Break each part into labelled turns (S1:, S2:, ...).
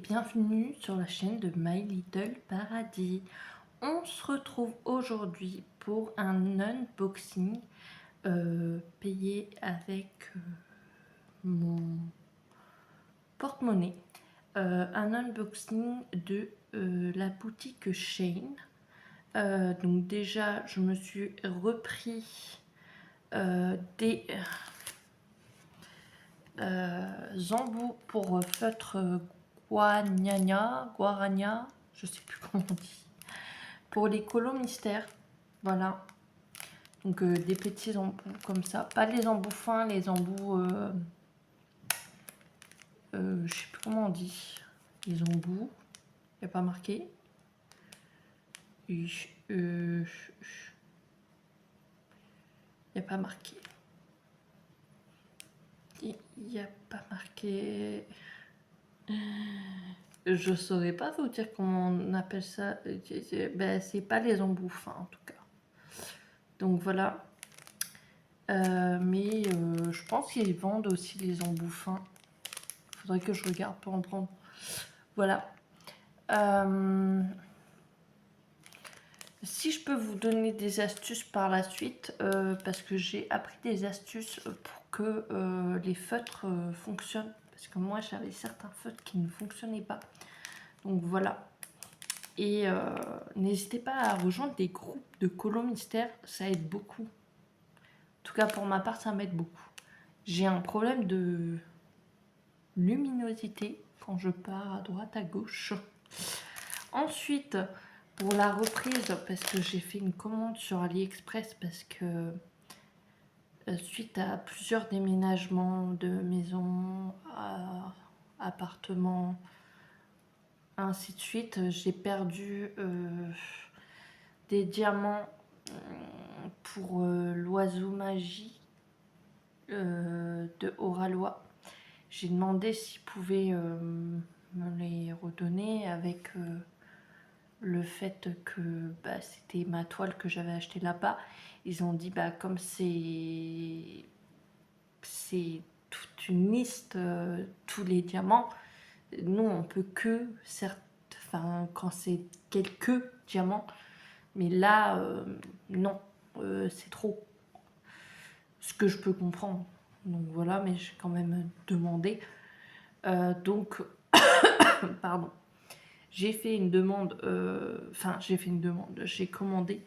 S1: bienvenue sur la chaîne de My Little Paradis. On se retrouve aujourd'hui pour un unboxing payé avec mon porte-monnaie. Un unboxing de la boutique Shein. Donc déjà, je me suis repris des embouts pour feutre Guarania, je sais plus comment on dit, pour les colos mystères, voilà. Donc des petits embouts comme ça, pas les embouts fins, les embouts, je sais plus comment on dit, les embouts, il n'y a pas marqué. Il n'y a pas marqué. Il n'y a pas marqué. Je saurais pas vous dire comment on appelle ça. Ben, c'est pas les embouts fins en tout cas. Donc voilà. Mais je pense qu'ils vendent aussi les embouts fins. Faudrait que je regarde pour en prendre. Voilà. Si je peux vous donner des astuces par la suite, parce que j'ai appris des astuces pour que les feutres fonctionnent. Parce que moi j'avais certains feutres qui ne fonctionnaient pas. Donc voilà. Et n'hésitez pas à rejoindre des groupes de colos mystères, ça aide beaucoup. En tout cas pour ma part ça m'aide beaucoup. J'ai un problème de luminosité quand je pars à droite à gauche. Ensuite, pour la reprise, parce que j'ai fait une commande sur AliExpress, parce que suite à plusieurs déménagements de maison à appartement, ainsi de suite, j'ai perdu des diamants pour l'oiseau magie de Oralois. J'ai demandé s'ils pouvaient me les redonner avec le fait que c'était ma toile que j'avais achetée là-bas. Ils ont dit comme c'est toute une liste, tous les diamants, nous on peut que, certes, quand c'est quelques diamants, mais là non, c'est trop. Ce que je peux comprendre. Donc voilà, mais j'ai quand même demandé. Donc, pardon. J'ai fait une demande, j'ai commandé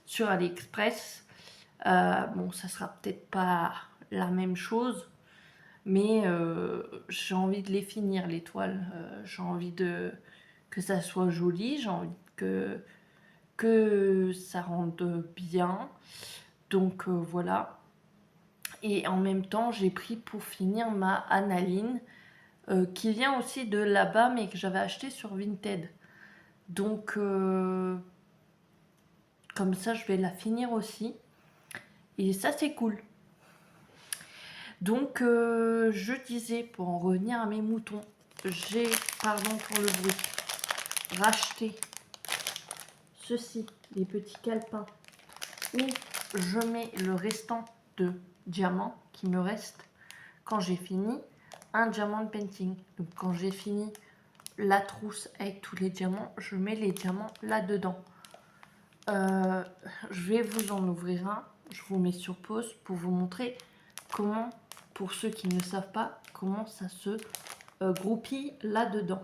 S1: sur AliExpress. Bon, ça sera peut-être pas la même chose, mais j'ai envie de les finir, les toiles. J'ai envie que ça soit joli, j'ai envie que ça rende bien. Donc voilà. Et en même temps, j'ai pris pour finir ma analine, qui vient aussi de là-bas, mais que j'avais acheté sur Vinted. Donc, comme ça, je vais la finir aussi. Et ça, c'est cool. Donc, je disais, pour en revenir à mes moutons, j'ai, pardon pour le bruit, racheté ceci, les petits calepins, où je mets le restant de diamants qui me reste quand j'ai fini un diamant painting. Donc, quand j'ai fini la trousse avec tous les diamants, je mets les diamants là-dedans. Je vais vous en ouvrir un. Je vous mets sur pause pour vous montrer comment, pour ceux qui ne savent pas, comment ça se groupille là-dedans.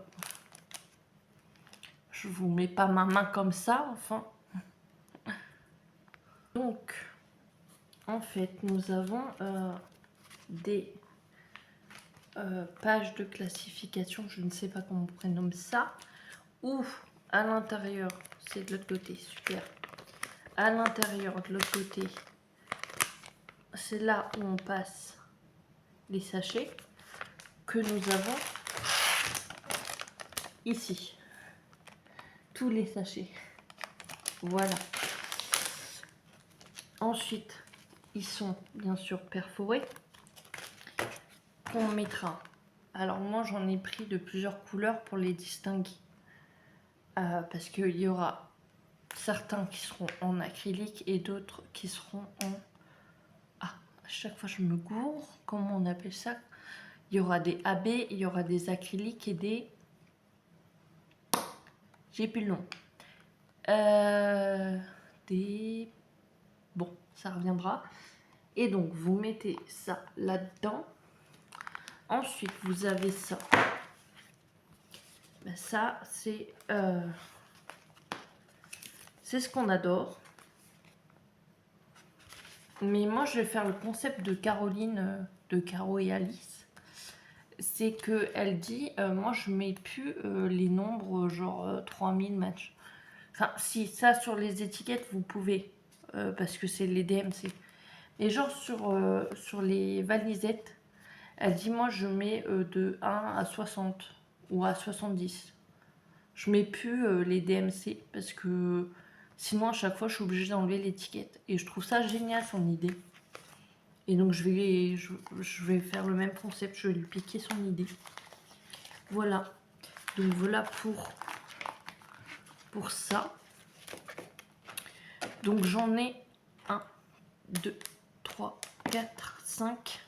S1: Je vous mets pas ma main comme ça, enfin. Donc, en fait, nous avons des pages de classification, je ne sais pas comment on prénomme ça, ou à l'intérieur, c'est de l'autre côté, super. À l'intérieur, de l'autre côté, c'est là où on passe les sachets que nous avons ici. Tous les sachets. Voilà. Ensuite, ils sont bien sûr perforés. Qu'on mettra. Alors moi, j'en ai pris de plusieurs couleurs pour les distinguer. Parce qu'il y aura certains qui seront en acrylique et d'autres qui seront en... Ah, à chaque fois je me gourre. Comment on appelle ça? Il y aura des AB, il y aura des acryliques et des J'ai plus le nom. Bon, ça reviendra. Et donc, vous mettez ça là-dedans. Ensuite, vous avez ça. Ben, ça, c'est ce qu'on adore. Mais moi, je vais faire le concept de Caroline, de Caro et Alice. C'est qu'elle dit, moi, je mets plus les nombres genre 3000 matchs. Enfin, si, ça, sur les étiquettes, vous pouvez. Parce que c'est les DMC. Et genre, sur les valisettes, elle dit, moi, je mets de 1 à 60 ou à 70. Je mets plus les DMC parce que sinon, à chaque fois, je suis obligée d'enlever l'étiquette. Et je trouve ça génial, son idée. Et donc, je vais faire le même concept. Je vais lui piquer son idée. Voilà. Donc, voilà pour ça. Donc, j'en ai 1, 2, 3, 4, 5.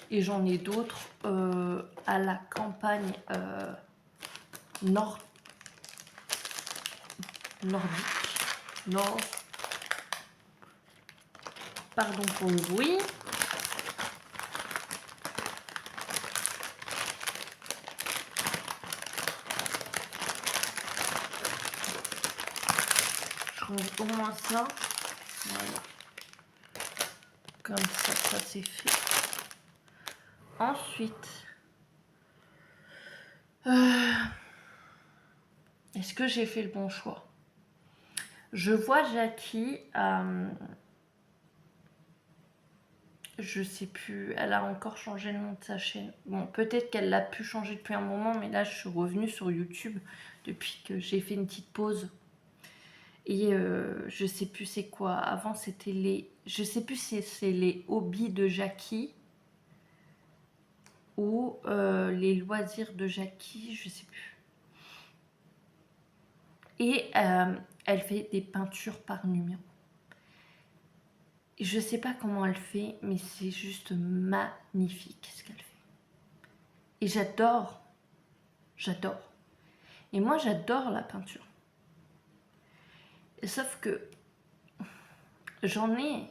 S1: Et j'en ai d'autres à la campagne nordique. Pardon pour le bruit. Je range au moins ça. Voilà. Comme ça c'est fait. Ensuite, est-ce que j'ai fait le bon choix? Je vois Jackie, je sais plus, elle a encore changé le nom de sa chaîne. Bon, peut-être qu'elle l'a pu changer depuis un moment, mais là je suis revenue sur YouTube depuis que j'ai fait une petite pause. Et je sais plus c'est quoi. Avant c'était les... Je sais plus si c'est les hobbies de Jackie ou les loisirs de Jackie, je sais plus. Et elle fait des peintures par numéro. Je sais pas comment elle fait, mais c'est juste magnifique ce qu'elle fait. Et j'adore. Et moi j'adore la peinture. Sauf que j'en ai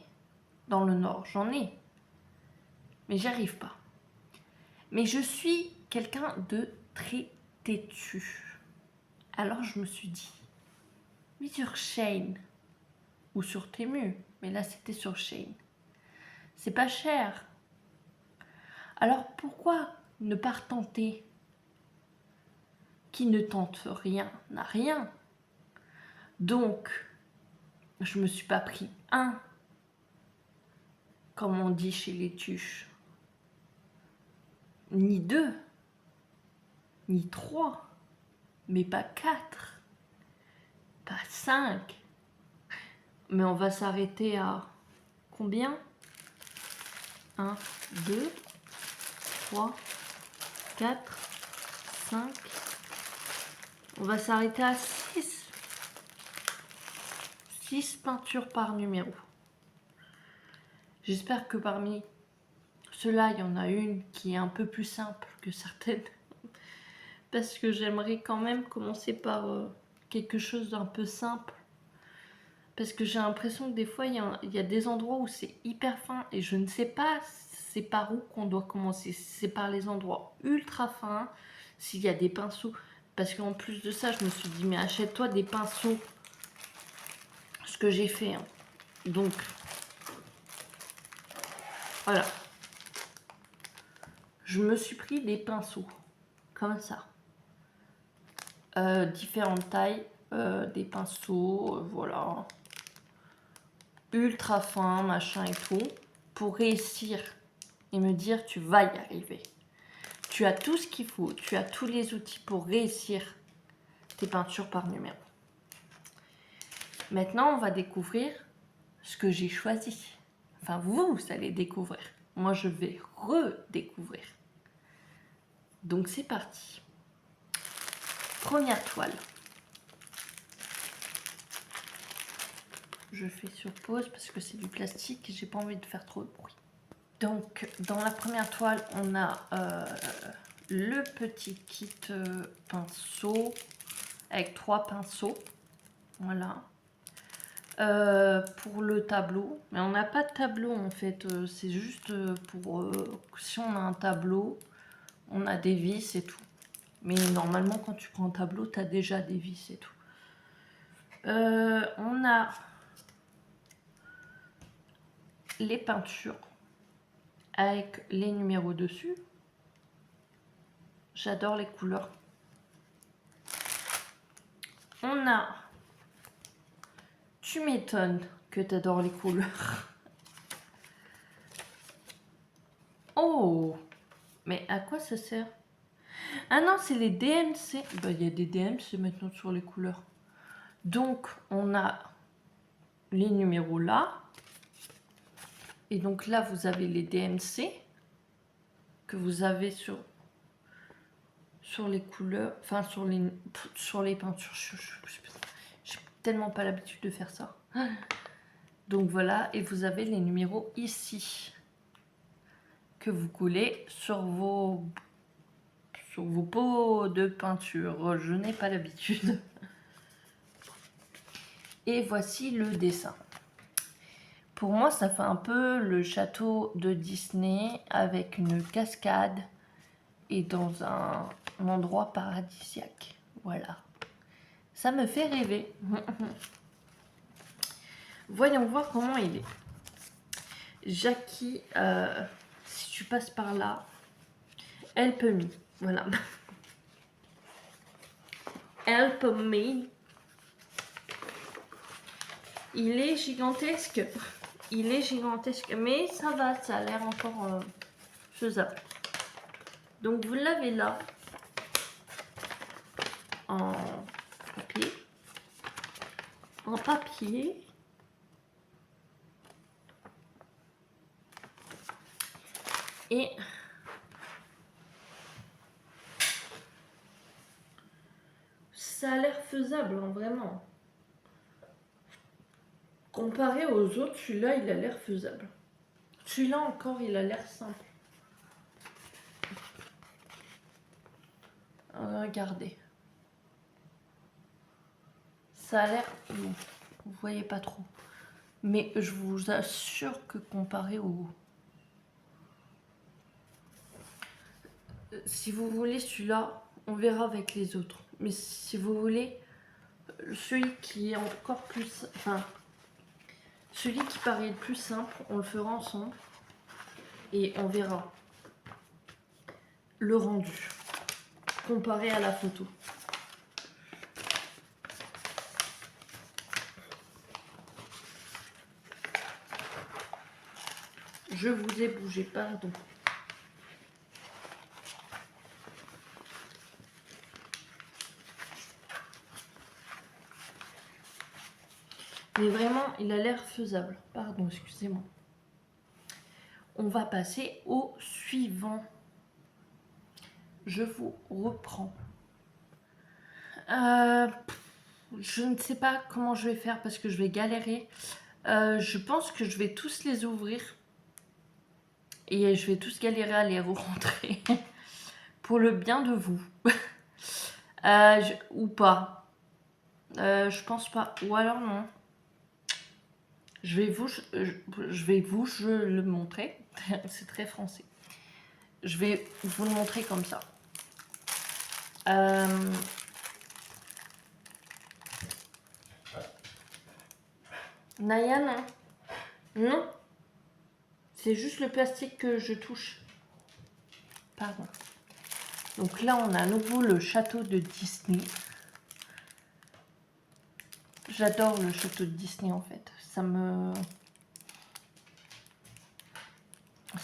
S1: dans le Nord, mais j'y arrive pas. Mais je suis quelqu'un de très têtu. Alors je me suis dit, mais sur Shein ou sur Temu, mais là c'était sur Shein, c'est pas cher. Alors pourquoi ne pas tenter? Qui ne tente rien n'a rien. Donc, je me suis pas pris un, comme on dit chez les tuches, ni 2, ni 3, mais pas 4, pas 5. Mais on va s'arrêter à combien? 1, 2, 3, 4, 5. On va s'arrêter à 6. 6 peintures par numéro. J'espère que parmi ceux-là, il y en a une qui est un peu plus simple que certaines. Parce que j'aimerais quand même commencer par quelque chose d'un peu simple. Parce que j'ai l'impression que des fois, il y a des endroits où c'est hyper fin. Et je ne sais pas c'est par où qu'on doit commencer. C'est par les endroits ultra fins. S'il y a des pinceaux. Parce qu'en plus de ça, je me suis dit, mais achète-toi des pinceaux. Ce que j'ai fait. Hein. Donc, voilà. Je me suis pris des pinceaux. Comme ça. Différentes tailles. Des pinceaux. Voilà. Ultra fins, machin et tout. Pour réussir et me dire, tu vas y arriver. Tu as tout ce qu'il faut. Tu as tous les outils pour réussir tes peintures par numéro. Maintenant, on va découvrir ce que j'ai choisi. Enfin, vous allez découvrir. Moi, je vais redécouvrir. Donc, c'est parti. Première toile. Je fais sur pause parce que c'est du plastique et j'ai pas envie de faire trop de bruit. Donc, dans la première toile, on a le petit kit pinceau. avec 3 pinceaux. Voilà. Pour le tableau, mais on n'a pas de tableau en fait, c'est juste pour si on a un tableau, on a des vis et tout. Mais normalement, quand tu prends un tableau, tu as déjà des vis et tout. On a les peintures avec les numéros dessus. J'adore les couleurs. On a... Tu m'étonnes que tu adores les couleurs. Oh! Mais à quoi ça sert? Ah non, c'est les DMC. Bah, il y a des DMC maintenant sur les couleurs. Donc, on a les numéros là. Et donc là, vous avez les DMC que vous avez sur les couleurs, enfin sur les peintures. J'ai tellement pas l'habitude de faire ça. Donc voilà, et vous avez les numéros ici que vous collez sur vos pots de peinture. Je n'ai pas l'habitude. Et voici le dessin. Pour moi, ça fait un peu le château de Disney avec une cascade et dans un endroit paradisiaque. Voilà. Ça me fait rêver. Voyons voir comment il est. Jackie, si tu passes par là, help me. Voilà. Help me. Il est gigantesque. Il est gigantesque. Mais ça va, ça a l'air encore faisable. Donc vous l'avez là. En papier. En papier. Et ça a l'air faisable, hein, vraiment. Comparé aux autres, celui-là, il a l'air faisable. Celui-là encore, il a l'air simple. Regardez. Ça a l'air... Bon, vous voyez pas trop. Mais je vous assure que comparé au... Si vous voulez celui-là, on verra avec les autres. Mais si vous voulez, celui qui est encore plus... Enfin, celui qui paraît le plus simple, on le fera ensemble. Et on verra le rendu comparé à la photo. Je vous ai bougé, pardon. Mais vraiment, il a l'air faisable. Pardon, excusez-moi. On va passer au suivant. Je vous reprends. Je ne sais pas comment je vais faire parce que je vais galérer. Je pense que je vais tous les ouvrir. Et je vais tous galérer à les rentrer. Pour le bien de vous. Ou pas. Je pense pas. Ou alors non. Je vais vous le montrer. C'est très français. Je vais vous le montrer comme ça. Naya, non. Non. C'est juste le plastique que je touche. Pardon. Donc là, on a à nouveau le château de Disney. J'adore le château de Disney, en fait. Ça me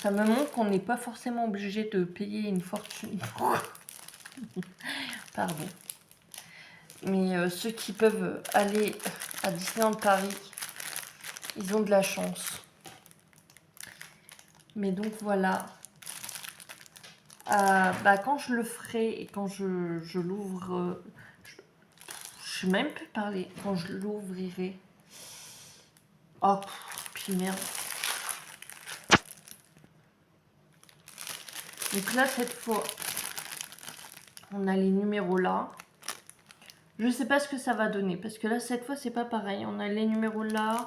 S1: montre qu'on n'est pas forcément obligé de payer une fortune. Pardon. Mais ceux qui peuvent aller à Disneyland Paris, ils ont de la chance. Mais donc voilà. Quand je le ferai et quand je l'ouvre, je sais même plus parler. Quand je l'ouvrirai. Oh, puis merde. Donc là, cette fois, on a les numéros là. Je sais pas ce que ça va donner. Parce que là, cette fois, c'est pas pareil. On a les numéros là.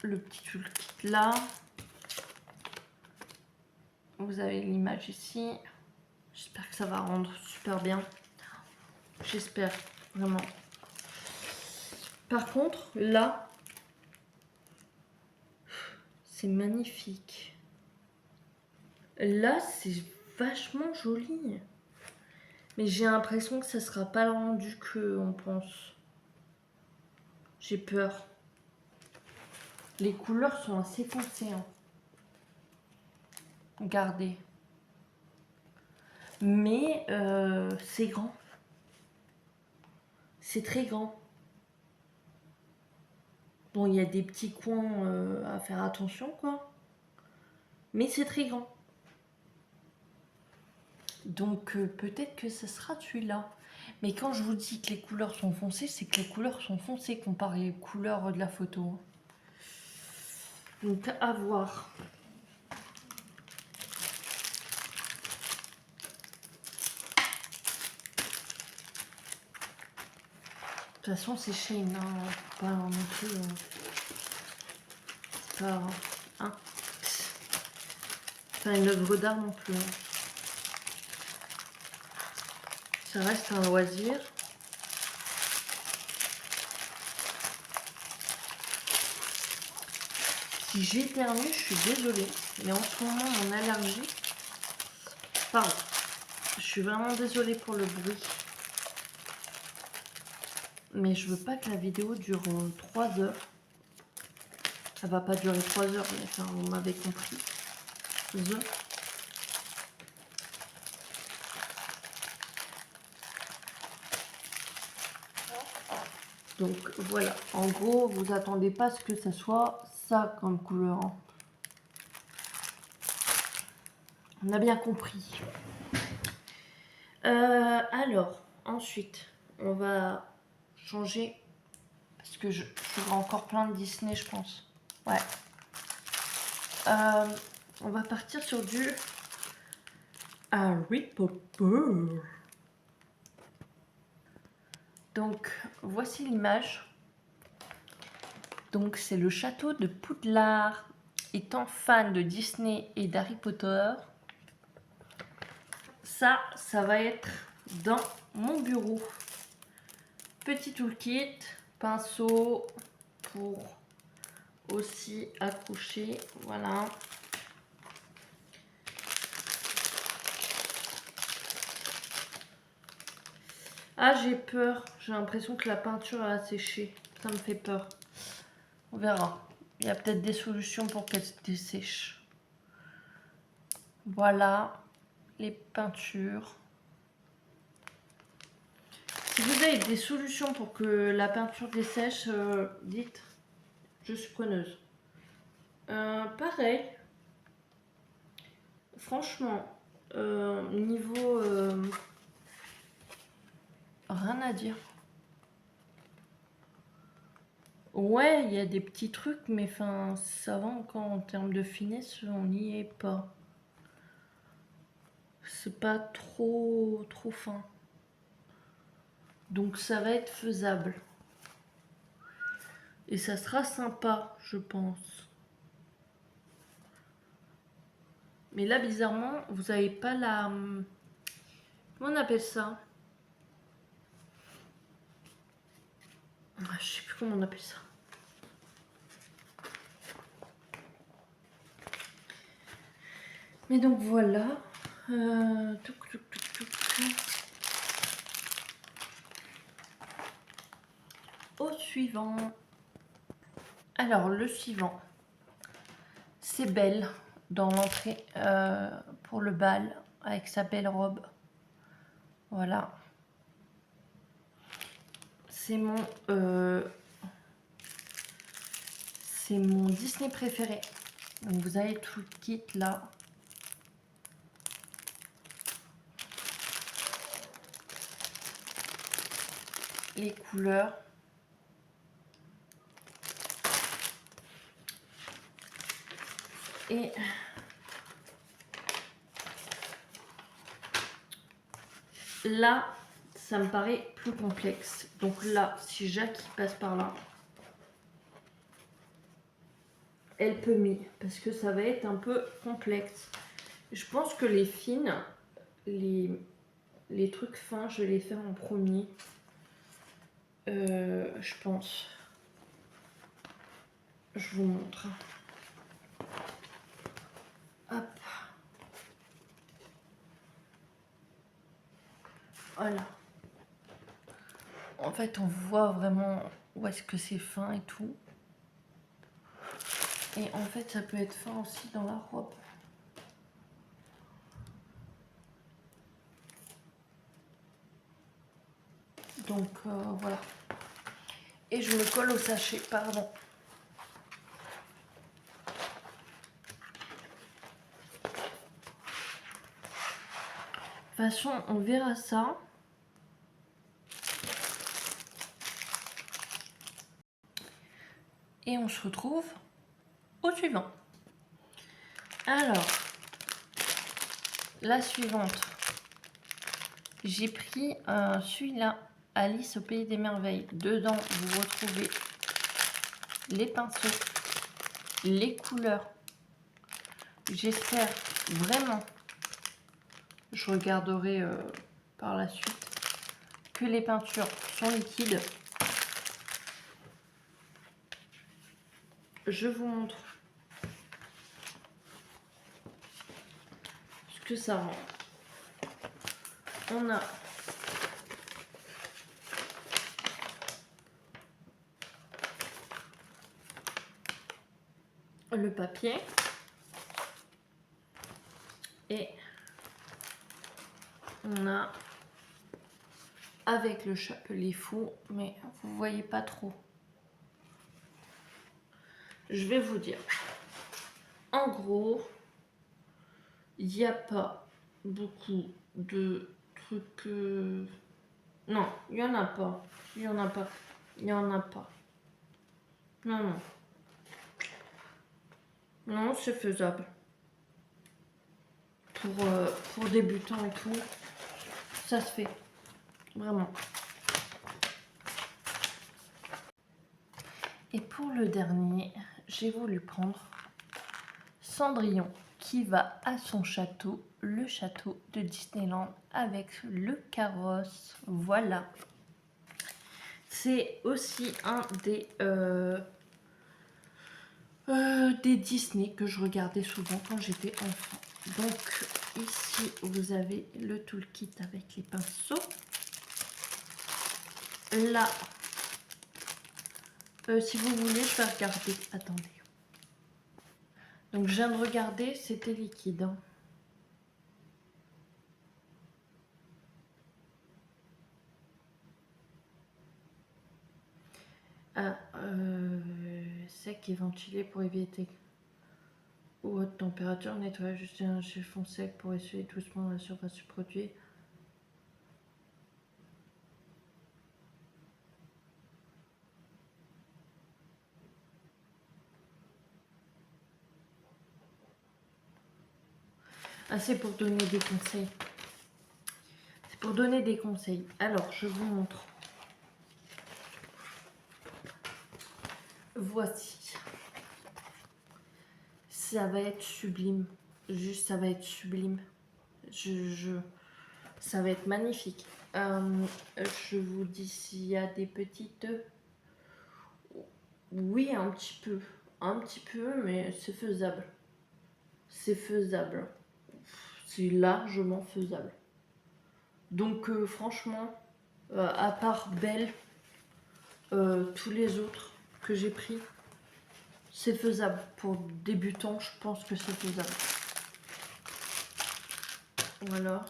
S1: Le petit toolkit là. Vous avez l'image ici. J'espère que ça va rendre super bien. J'espère, vraiment. Par contre, là, c'est magnifique. Là, c'est vachement joli. Mais j'ai l'impression que ça sera pas le rendu qu'on pense. J'ai peur. Les couleurs sont assez foncées. Hein. Regardez. Mais c'est grand. C'est très grand. Bon, il y a des petits coins à faire attention, quoi. Mais c'est très grand. Donc peut-être que ce sera celui-là. Mais quand je vous dis que les couleurs sont foncées, c'est que les couleurs sont foncées comparé aux couleurs de la photo. Donc à voir. De toute façon, c'est Shein, hein. Pas non plus. Pas, hein. Pas une œuvre d'art non plus. Hein. Ça reste un loisir. Si j'éternue, je suis désolée. Mais en ce moment, mon allergie. Pardon. Je suis vraiment désolée pour le bruit. Mais je veux pas que la vidéo dure 3 heures. Ça va pas durer 3 heures, mais enfin, vous m'avez compris. Donc voilà, en gros, vous attendez pas à ce que ça soit ça comme couleur. Hein. On a bien compris. Alors, ensuite, on va changer. Parce que je ferai encore plein de Disney, je pense. Ouais. On va partir sur du Harry Potter. Donc, voici l'image. Donc, c'est le château de Poudlard. Étant fan de Disney et d'Harry Potter, ça va être dans mon bureau. Petit toolkit, pinceau pour aussi accrocher, voilà. Ah, j'ai peur, j'ai l'impression que la peinture a séché, ça me fait peur. On verra, il y a peut-être des solutions pour qu'elle se dessèche. Voilà les peintures. Si vous avez des solutions pour que la peinture dessèche, dites, je suis preneuse. Pareil, franchement, niveau rien à dire. Ouais, il y a des petits trucs, mais enfin, ça va encore en termes de finesse, on n'y est pas. C'est pas trop fin. Donc ça va être faisable. Et ça sera sympa, je pense. Mais là, bizarrement, vous n'avez pas la... Comment on appelle ça? Je sais plus comment on appelle ça. Mais donc voilà. Au suivant. Alors, le suivant. C'est Belle dans l'entrée pour le bal avec sa belle robe. Voilà. C'est mon Disney préféré. Donc vous avez tout le kit là. Les couleurs. Et Là, ça me paraît plus complexe. Donc là, si Jacques passe par là, elle peut m'y, parce que ça va être un peu complexe. Je pense que les fines, les trucs fins, je vais les faire en premier. Je pense. Je vous montre. Hop. Voilà. En fait, on voit vraiment où est-ce que c'est fin et tout. Et en fait, ça peut être fin aussi dans la robe. Donc, voilà. Et je me colle au sachet, pardon. De toute façon, on verra ça. Et on se retrouve au suivant. Alors, la suivante. J'ai pris celui-là, Alice au Pays des Merveilles. Dedans, vous retrouvez les pinceaux, les couleurs. J'espère vraiment, je regarderai par la suite, que les peintures sont liquides. Je vous montre ce que ça rend. On a le papier et on a avec le chapelet fou, mais vous voyez pas trop. Je vais vous dire. En gros, il n'y a pas beaucoup de trucs. Non, il n'y en a pas. Il n'y en a pas. Il n'y en a pas. Non, non. Non, c'est faisable. Pour débutants et tout, ça se fait. Vraiment. Et pour le dernier, j'ai voulu prendre Cendrillon qui va à son château, le château de Disneyland avec le carrosse. Voilà. C'est aussi un des Disney que je regardais souvent quand j'étais enfant. Donc ici vous avez le toolkit avec les pinceaux. Là, si vous voulez, je vais regarder. Attendez. Donc je viens de regarder, c'était liquide. Hein. Ah, sec et ventilé pour éviter ou haute température. Nettoyage juste un chiffon sec pour essuyer doucement la surface du produit. Ah, c'est pour donner des conseils. C'est pour donner des conseils. Alors, je vous montre. Voici. Ça va être sublime. Juste, ça va être sublime. Ça va être magnifique. Je vous dis s'il y a des petites... Oui, un petit peu. Un petit peu, mais c'est faisable. C'est faisable. C'est largement faisable. Donc, franchement, à part Belle, tous les autres que j'ai pris, c'est faisable. Pour débutants, je pense que c'est faisable. Voilà.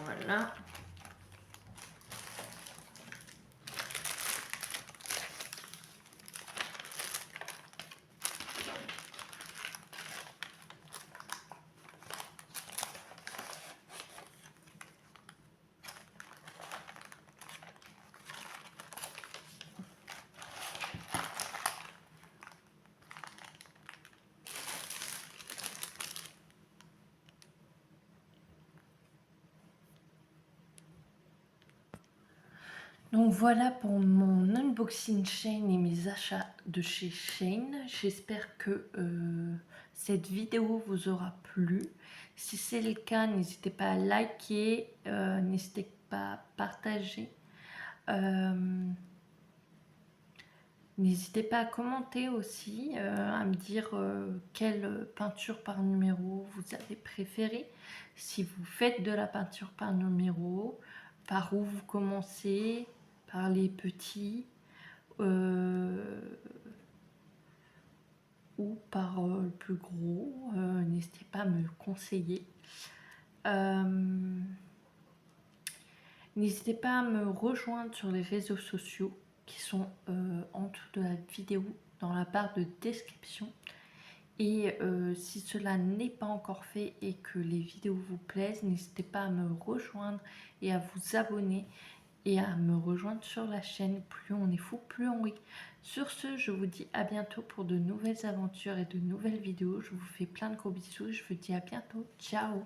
S1: Voilà. Donc voilà pour mon unboxing Shein et mes achats de chez Shein. J'espère que cette vidéo vous aura plu. Si c'est le cas, n'hésitez pas à liker, n'hésitez pas à partager. N'hésitez pas à commenter aussi, à me dire quelle peinture par numéro vous avez préféré. Si vous faites de la peinture par numéro, par où vous commencez, par les petits ou par le plus gros. N'hésitez pas à me conseiller. N'hésitez pas à me rejoindre sur les réseaux sociaux qui sont en dessous de la vidéo dans la barre de description. Et si cela n'est pas encore fait et que les vidéos vous plaisent, n'hésitez pas à me rejoindre et à vous abonner et à me rejoindre sur la chaîne. Plus on est fou, plus on rit. Sur ce, je vous dis à bientôt pour de nouvelles aventures et de nouvelles vidéos. Je vous fais plein de gros bisous. Je vous dis à bientôt. Ciao!